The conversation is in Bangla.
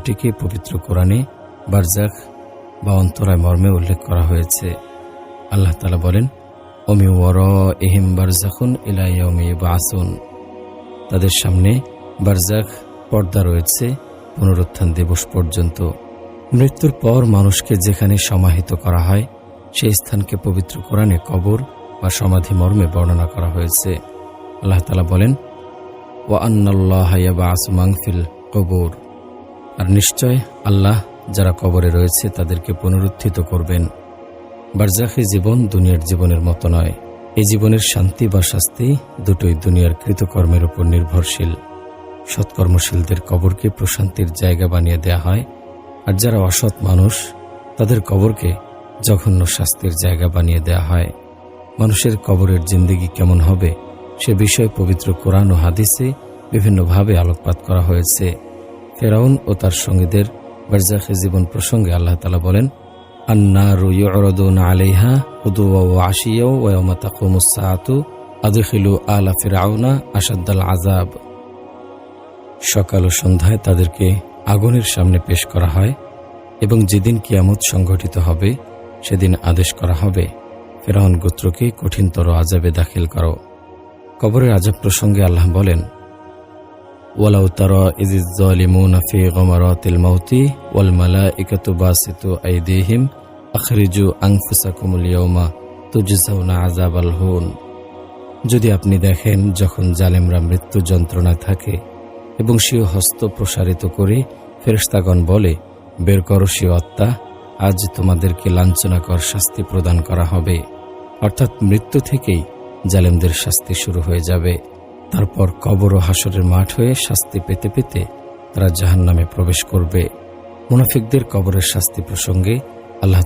এটিকে পবিত্র কোরআনে বারজাখ বা অন্তরায় মর্মে উল্লেখ করা হয়েছে। আল্লাহ তাআলা বলেন, ওমি ওয়ারাইহিম বারজাখুন ইলা ইয়াউমি ইবআসুন। তাদের সামনে বারজাখ পর্দা রয়েছে পুনরুত্থান দিবস পর্যন্ত। মৃত্যুর পর মানুষকে যেখানে সমাহিত করা হয় সেই স্থানকে পবিত্র কোরআনে কবর বা সমাধি মর্মে বর্ণনা করা হয়েছে। আল্লাহ তাআলা বলেন, ওয়া আন্নাল্লাহা ইয়াবআসু মান ফিল কুবুর। আর নিশ্চয় আল্লাহ যারা কবরে রয়েছে তাদেরকে পুনরুত্থিত করবেন। বারজাখী জীবন দুনিয়ার জীবনের মতো নয়। এই জীবনের শান্তি বা শাস্তি দুটোই দুনিয়ার কৃতকর্মের উপর নির্ভরশীল। সৎকর্মশীলদের কবরকে প্রশান্তির জায়গা বানিয়ে দেয়া হয়, আর যারা অসৎ মানুষ তাদের কবরকে জঘন্য শাস্তির জায়গা বানিয়ে দেয়া হয়। মানুষের কবরের জিন্দেগি কেমন হবে সে বিষয়ে পবিত্র কোরআন ও হাদিসে বিভিন্নভাবে আলোকপাত করা হয়েছে। ফেরাউন ও তার সঙ্গীদের বারজাখী জীবন প্রসঙ্গে আল্লাহ তাআলা বলেন, আন্নারু ইউরাদুনা আলাইহা গুদুওয়া ওয়া আশিয়া ওয়া ইয়াওমা তাকুমুস সাআতু আদখিলু আলা ফিরআউনা আশাদ্দাল আযাব। সকাল ও সন্ধ্যায় তাদেরকে আগুনের সামনে পেশ করা হয় এবং যেদিন কিয়ামত সংঘটিত হবে সেদিন আদেশ করা হবে, ফিরআউন গোত্রকে কঠিনতর আযাবে দাখিল করো। কবরের আযাব প্রসঙ্গে আল্লাহ বলেন, ওয়ালাউ তারা ইযিজ যালিমুনা ফি গামারাতিল মাউতি ওয়াল মালাইকাতু বাসিতু আইদিহিম আখরিজু আনফুসাকুমুল ইয়াওমা তুজজাউনা আযাবাল হুন। যদি আপনি দেখেন যখন জালেমরা মৃত্যু যন্ত্রণায় থাকে এবং স্বীয় হস্ত প্রসারিত করে ফেরেশতাগণ বলে, বের করো স্বীয় আত্মা, আজ তোমাদেরকে লাঞ্ছনাকর শাস্তি প্রদান করা হবে। অর্থাৎ মৃত্যু থেকেই জালেমদের শাস্তি শুরু হয়ে যাবে। তারপর কবর ও হাসরের মাঠ হয়ে শাস্তি পেতে পেতে তারা জাহান্নামে প্রবেশ করবে। মুনাফিকদের কবরের শাস্তি প্রসঙ্গে আল্লাহ